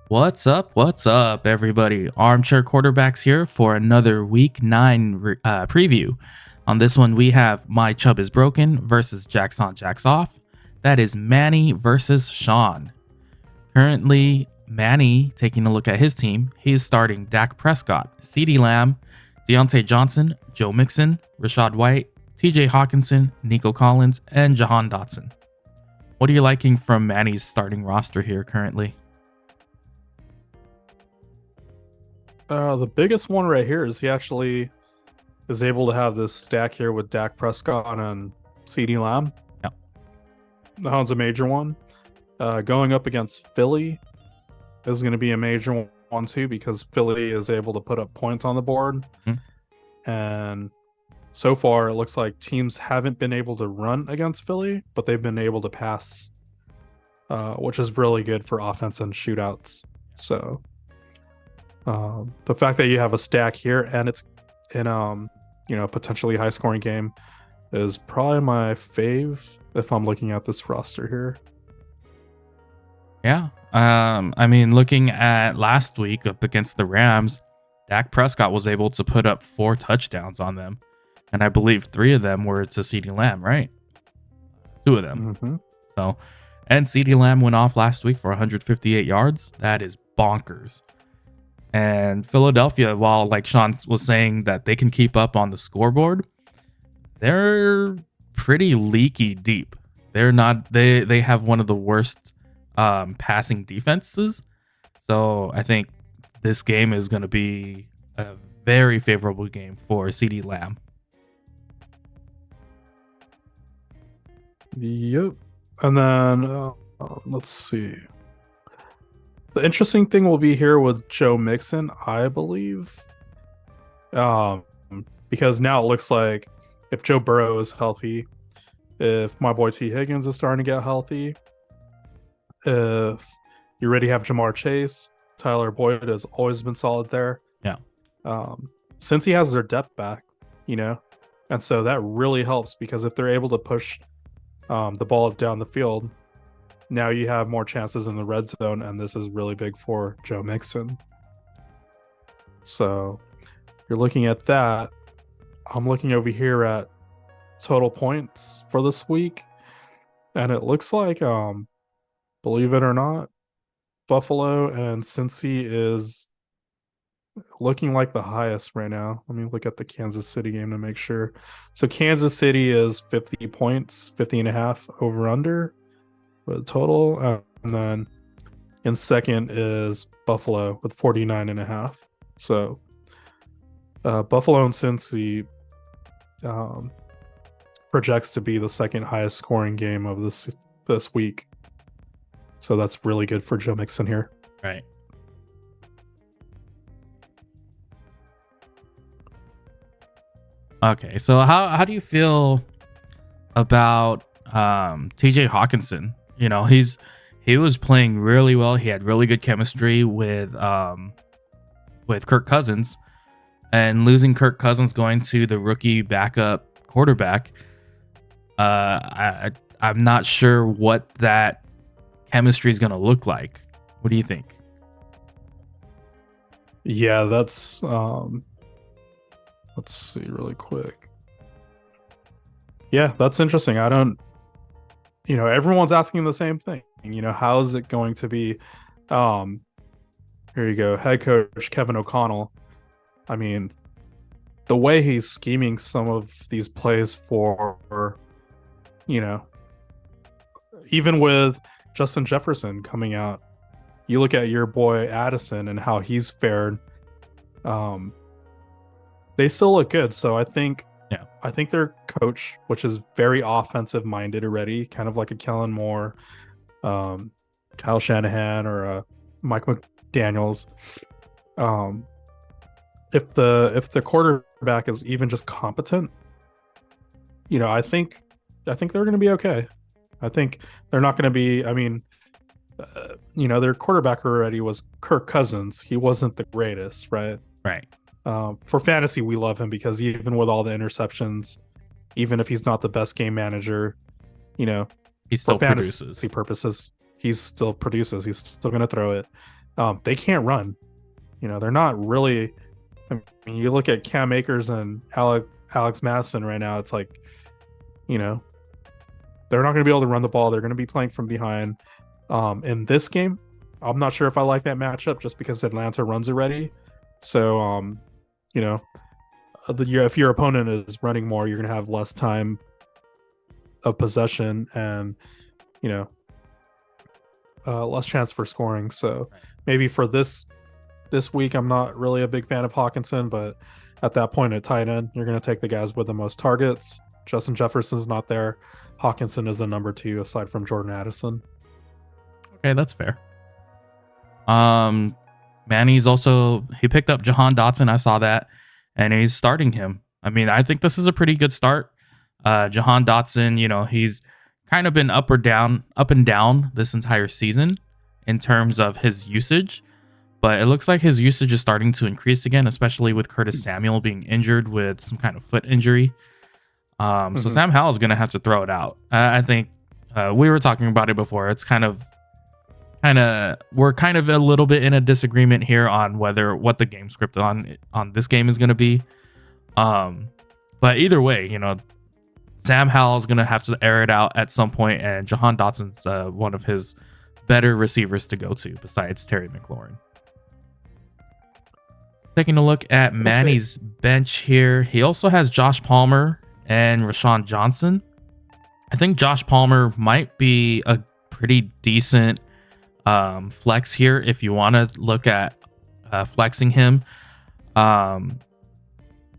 What's up? What's up, everybody? Armchair Quarterbacks here for another Week 9 preview. On this one, we have My Chubb is Broken versus Jacks on, Jacks off. That is Manny versus Shawn. Currently, Manny, taking a look at his team, he's starting Dak Prescott, CeeDee Lamb, Deontay Johnson, Joe Mixon, Rashad White, TJ Hawkinson, Nico Collins, and Jahan Dotson. What are you liking from Manny's starting roster here currently? The biggest one right here is he actually is able to have this stack here with Dak Prescott and CeeDee Lamb. Yep. That one's a major one. Going up against Philly is going to be a major one too, because Philly is able to put up points on the board. And so far, it looks like teams haven't been able to run against Philly, but they've been able to pass, which is really good for offense and shootouts. So the fact that you have a stack here and it's in potentially high scoring game is probably my fave if I'm looking at this roster here. Yeah. I mean, looking at last week up against the Rams, Dak Prescott was able to put up 4 touchdowns on them. And I believe 3 of them were to CeeDee Lamb, right? 2 of them. Mm-hmm. So, and CeeDee Lamb went off last week for 158 yards. That is bonkers. And Philadelphia, while like Shawn was saying that they can keep up on the scoreboard, they're pretty leaky deep. They're not. They have one of the worst passing defenses. So I think this game is going to be a very favorable game for CeeDee Lamb. Yep. And then let's see. The interesting thing will be here with Joe Mixon, I believe. Because now it looks like if Joe Burrow is healthy, if my boy T. Higgins is starting to get healthy, if you already have Jamar Chase, Tyler Boyd has always been solid there. Yeah. Since he has their depth back, and so that really helps because if they're able to push the ball down the field, now you have more chances in the red zone, and this is really big for Joe Mixon. So you're looking at that. I'm looking over here at total points for this week, and it looks like, believe it or not, Buffalo and Cincy is looking like the highest right now. Let me look at the Kansas City game to make sure. So Kansas City is 50 points, 50 and a half over under with total. And then in second is Buffalo with 49 and a half. So Buffalo and Cincy projects to be the second highest scoring game of this week. So that's really good for Joe Mixon here. Right. Okay, so how do you feel about TJ Hawkinson? He was playing really well. He had really good chemistry with Kirk Cousins, and losing Kirk Cousins going to the rookie backup quarterback. I'm not sure what that chemistry is going to look like. What do you think? Yeah, that's let's see really quick. Yeah, that's interesting. I don't everyone's asking the same thing. How is it going to be? Here you go. Head coach Kevin O'Connell. I mean, the way he's scheming some of these plays for, even with Justin Jefferson coming out, you look at your boy Addison and how he's fared. They still look good. So I think their coach, which is very offensive minded already, kind of like a Kellen Moore, Kyle Shanahan, or Mike McDaniels. If the quarterback is even just competent, I think they're going to be okay. I think they're not going to be. I mean, their quarterback already was Kirk Cousins. He wasn't the greatest, right? Right. For fantasy, we love him because even with all the interceptions, even if he's not the best game manager, he still for produces. fantasy purposes, he still produces. He's still going to throw it. They can't run. They're not really. I mean, you look at Cam Akers and Alex Madison right now. It's like, you know, they're not going to be able to run the ball. They're going to be playing from behind. In this game, I'm not sure if I like that matchup just because Atlanta runs already. So, if your opponent is running more, you're going to have less time of possession and, you know, less chance for scoring. So maybe for this week, I'm not really a big fan of Hawkinson, but at that point at tight end, you're going to take the guys with the most targets. Justin Jefferson's not there. Hawkinson is the number 2 aside from Jordan Addison. Okay, that's fair. Manny's also, he picked up Jahan Dotson. I saw that, and he's starting him. I mean, I think this is a pretty good start. Jahan Dotson, he's kind of been up and down this entire season in terms of his usage, but it looks like his usage is starting to increase again, especially with Curtis Samuel being injured with some kind of foot injury. So Sam Howell is going to have to throw it out. I think we were talking about it before. It's we're kind of a little bit in a disagreement here on what the game script on this game is going to be. But either way, Sam Howell is going to have to air it out at some point, and Jahan Dotson's one of his better receivers to go to besides Terry McLaurin. Taking a look at Manny's bench here, he also has Josh Palmer and Rashawn Johnson. I think Josh Palmer might be a pretty decent flex here if you want to look at flexing him.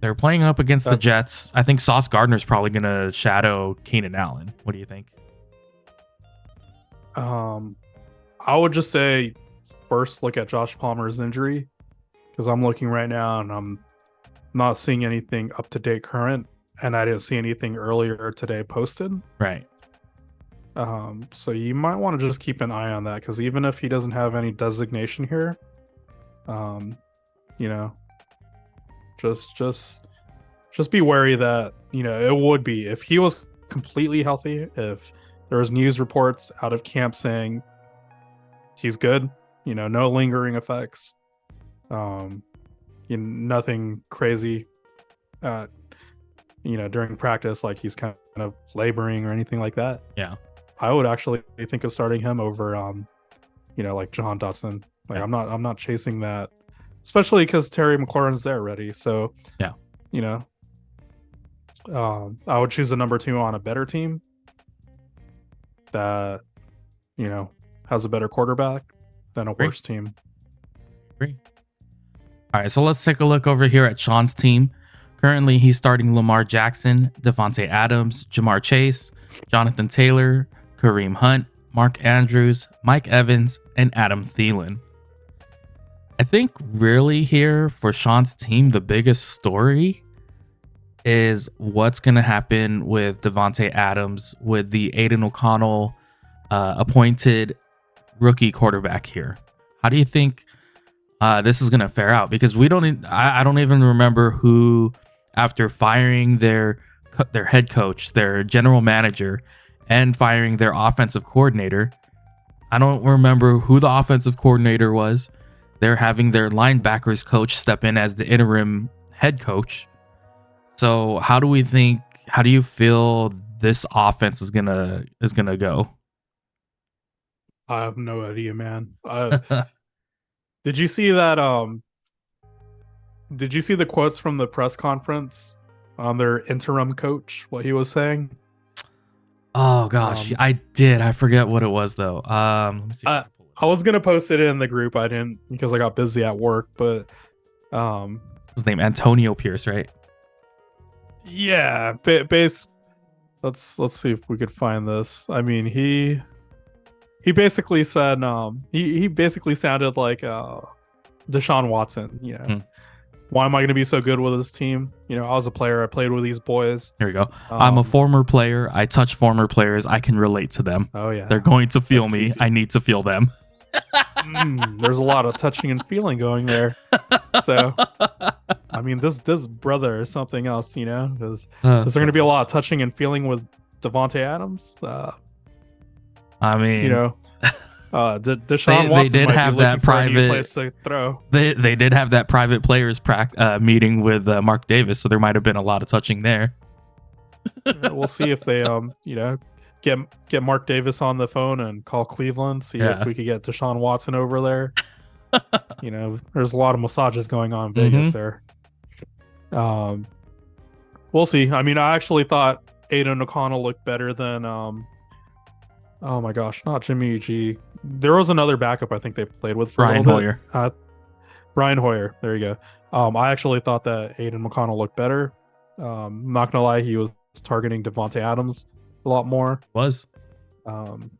They're playing up against the Jets. I think Sauce Gardner's probably going to shadow Keenan Allen. What do you think? I would just say first look at Josh Palmer's injury, because I'm looking right now and I'm not seeing anything up to date current, and I didn't see anything earlier today posted. Right. So you might want to just keep an eye on that, because even if he doesn't have any designation here, just be wary that it would be if he was completely healthy, if there was news reports out of camp saying he's good, no lingering effects, nothing crazy, during practice, like he's kind of laboring or anything like that. Yeah, I would actually think of starting him over, like Jahan Dotson. Like, yeah. I'm not chasing that, especially because Terry McLaurin's there already. So yeah, I would choose a number 2 on a better team that has a better quarterback than a worse team. Great. All right, so let's take a look over here at Shawn's team. Currently, he's starting Lamar Jackson, Devontae Adams, Jamar Chase, Jonathan Taylor, Kareem Hunt, Mark Andrews, Mike Evans, and Adam Thielen. I think really here for Shawn's team, the biggest story is what's going to happen with Devontae Adams with the Aiden O'Connell appointed rookie quarterback here. How do you think this is going to fare out? Because I don't even remember who, after firing their head coach, their general manager, and firing their offensive coordinator, I don't remember who the offensive coordinator was. They're having their linebackers coach step in as the interim head coach. So how do you feel this offense is gonna go? I have no idea, man. Did you see that? Did you see the quotes from the press conference on their interim coach? What he was saying? Oh gosh, I did. I forget what it was though. Let me see. I was gonna post it in the group. I didn't because I got busy at work. But his name Antonio Pierce, right? Yeah, base. Let's see if we could find this. I mean, he basically said he basically sounded like Deshaun Watson. Why am I going to be so good with this team? I was a player. I played with these boys. Here we go. I'm a former player. I touch former players. I can relate to them. Oh yeah, they're going to feel me. I need to feel them. There's a lot of touching and feeling going there. So, I mean, this brother is something else. Is there going to be a lot of touching and feeling with Devontae Adams? I mean, Deshaun They Watson did might be have looking that for a new private. place to throw. They did have that private players meeting with Mark Davis, so there might have been a lot of touching there. We'll see if they get Mark Davis on the phone and call Cleveland, see if Yeah. we could get Deshaun Watson over there. There's a lot of massages going on in Vegas Mhm. there. We'll see. I mean, I actually thought Aiden O'Connell looked better than oh my gosh, not Jimmy G. There was another backup I think they played with for a Ryan little Hoyer. bit. Brian Hoyer. There you go. I actually thought that Aiden McConnell looked better. Not gonna lie, he was targeting Devontae Adams a lot more. Was. Um,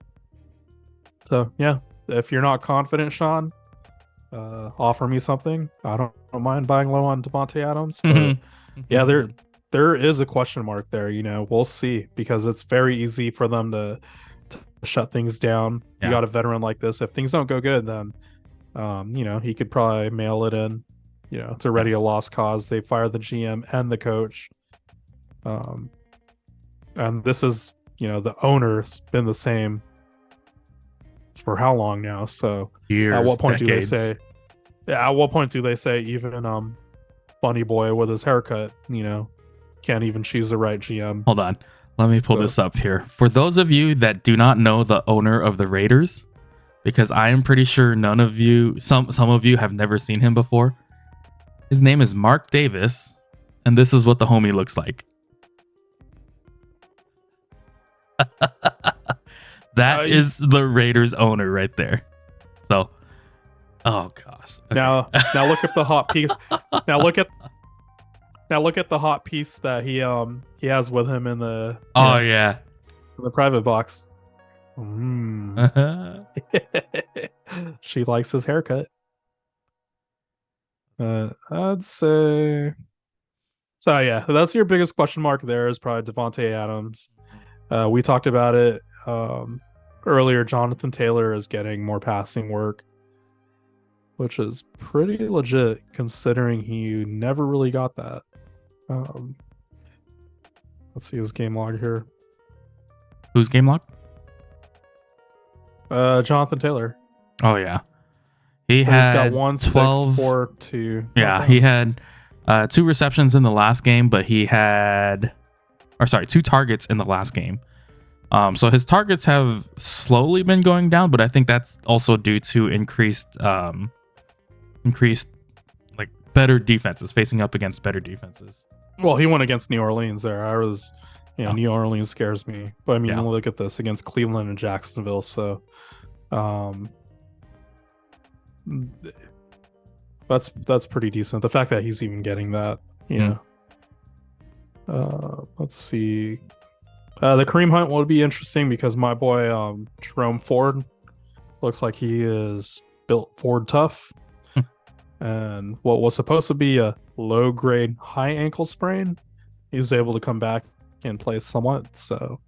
so yeah, if you're not confident, Shawn, offer me something. I don't mind buying low on Devontae Adams, but yeah, there is a question mark there. We'll see, because it's very easy for them to shut things down. You Yeah. got a veteran like this. If things don't go good, then he could probably mail it in. It's already a lost cause. They fired the GM and the coach. And this is, the owner's been the same for how long now? So Years, at what point decades. do they say? Yeah, at what point do they say even Funny Boy with his haircut, can't even choose the right GM? Hold on. Let me pull this up here. For those of you that do not know the owner of the Raiders, because I am pretty sure none of you, some of you have never seen him before. His name is Mark Davis, and this is what the homie looks like. That is the Raiders owner right there. So, oh gosh. Okay. Now look at the hot piece. Now look at the hot piece that he has with him in the yeah. in the private box. She likes his haircut. I'd say so. Yeah, that's your biggest question mark. There is probably Devontae Adams. We talked about it earlier. Jonathan Taylor is getting more passing work, which is pretty legit considering he never really got that. Let's see his game log here. Whose game log? Jonathan Taylor. Oh yeah, he So had he's got 1, 12. 6, 4, 2. Yeah, he had 2 receptions in the last game, but he had, 2 targets in the last game. So his targets have slowly been going down, but I think that's also due to increased like better defenses, facing up against better defenses. Well, he went against New Orleans there. New Orleans scares me. But I mean, look at this against Cleveland and Jacksonville. So, that's pretty decent. The fact that he's even getting that, let's see. The Kareem Hunt will be interesting because my boy Jerome Ford looks like he is built Ford tough. And what was supposed to be a low-grade high ankle sprain, he was able to come back and play somewhat. So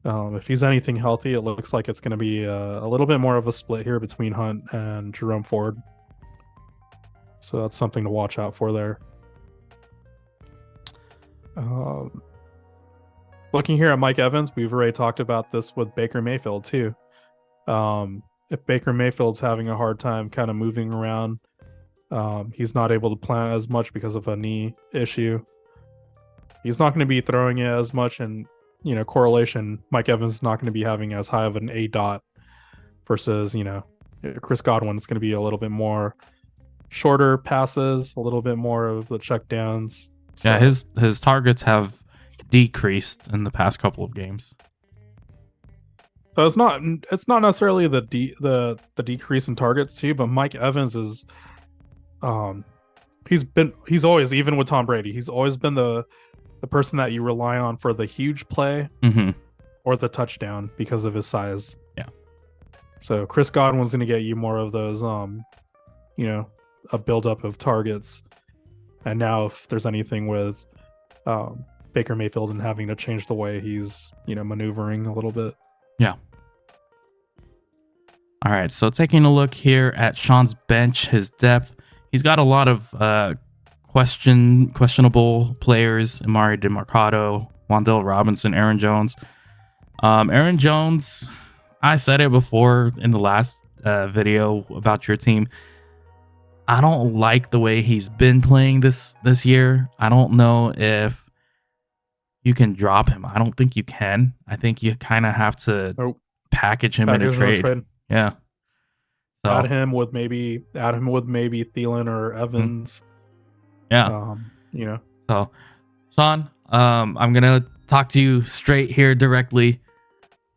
if he's anything healthy, it looks like it's going to be a little bit more of a split here between Hunt and Jerome Ford. So that's something to watch out for there. Looking here at Mike Evans, we've already talked about this with Baker Mayfield too. If Baker Mayfield's having a hard time kind of moving around, he's not able to plant as much because of a knee issue. He's not going to be throwing it as much, and correlation, Mike Evans is not going to be having as high of an A dot versus Chris Godwin's going to be a little bit more shorter passes, a little bit more of the check downs. So, yeah, his targets have decreased in the past couple of games. So it's not necessarily the decrease in targets too, but Mike Evans is he's always, even with Tom Brady, he's always been the person that you rely on for the huge play or the touchdown because of his size. Yeah. So Chris Godwin's going to get you more of those a buildup of targets. And now if there's anything with Baker Mayfield and having to change the way he's maneuvering a little bit. Yeah. All right, so taking a look here at Shawn's bench, his depth, he's got a lot of questionable players: Amari DeMarcado, Wan'Dale Robinson, Aaron Jones. Aaron Jones, I said it before in the last video about your team. I don't like the way he's been playing this year. I don't know if you can drop him. I don't think you can. I think you kind of have to Nope. package him in a Package in a trade. trade. Yeah. Add So him with maybe Thielen or mm, Evans. yeah. You know. So Shawn, I'm gonna talk to you straight here directly.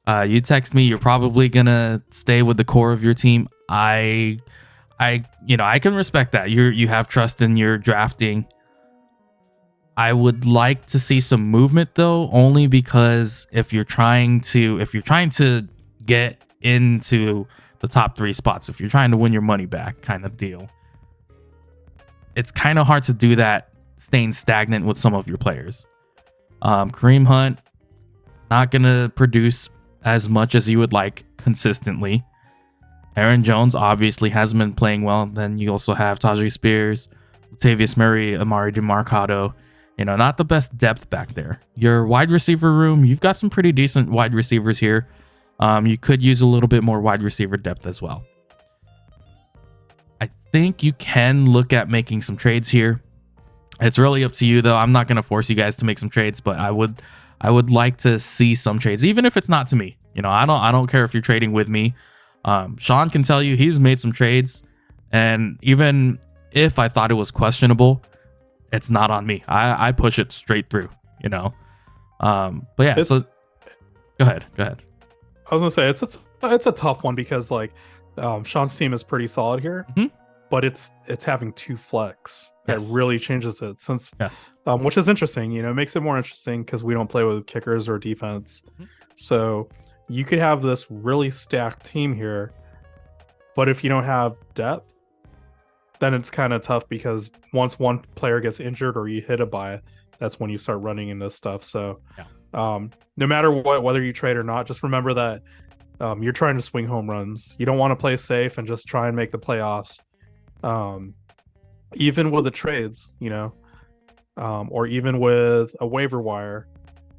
You text me. You're probably gonna stay with the core of your team. I can respect that. You have trust in your drafting. I would like to see some movement though, only because if you're trying to get into the top 3 spots, if you're trying to win your money back kind of deal, it's kind of hard to do that staying stagnant with some of your players. Kareem Hunt not gonna produce as much as you would like consistently. Aaron Jones obviously hasn't been playing well. Then you also have Tajay Spears, Latavius Murray, Amari DeMarcado. Not the best depth back there. Your wide receiver room, you've got some pretty decent wide receivers here. You could use a little bit more wide receiver depth as well. I think you can look at making some trades here. It's really up to you though. I'm not going to force you guys to make some trades, but I would like to see some trades, even if it's not to me. I don't care if you're trading with me. Shawn can tell you he's made some trades, and even if I thought it was questionable, it's not on me. I push it straight through, But yeah, so go ahead. I was gonna say it's a tough one because like Shawn's team is pretty solid here, but it's having 2 flex that really changes it since which is interesting. It makes it more interesting because we don't play with kickers or defense, so you could have this really stacked team here, but if you don't have depth, then it's kind of tough because once one player gets injured or you hit a bye, that's when you start running into stuff. So no matter what, whether you trade or not, just remember that you're trying to swing home runs. You don't want to play safe and just try and make the playoffs. Even with the trades, or even with a waiver wire,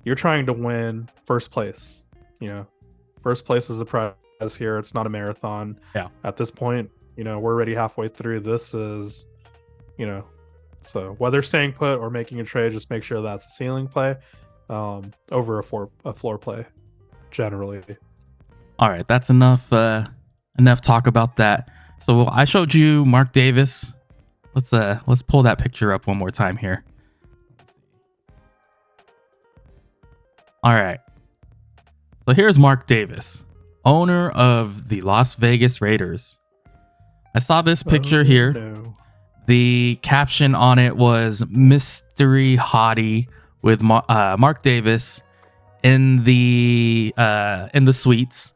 you're trying to win first place. First place is a prize here. It's not a marathon. At this point, we're already halfway through. This is, so whether staying put or making a trade, just make sure that's a ceiling play over a floor play generally. All right, that's enough talk about that. So I showed you Mark Davis. Let's pull that picture up one more time here. All right. So here's Mark Davis, owner of the Las Vegas Raiders. I saw this picture here. No. The caption on it was "Mystery Hottie" with Mark Davis in the suites.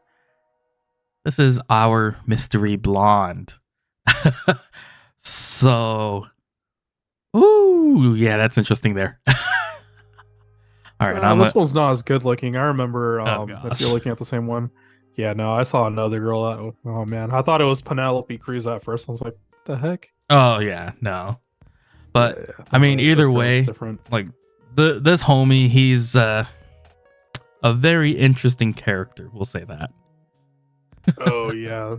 This is our mystery blonde. So, ooh, yeah, that's interesting there. All right, this one's not as good looking. I remember if you're gosh. looking at the same one. Yeah, no, I saw another girl. Oh man, I thought it was Penelope Cruz at first. I was like, the heck? Oh yeah, no. But Yeah, I mean, this either girl's way, different. like this homie, he's a very interesting character. We'll say that. Oh yeah,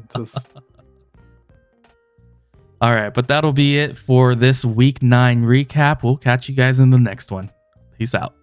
All right, but that'll be it for this week 9 recap. We'll catch you guys in the next one. Peace out.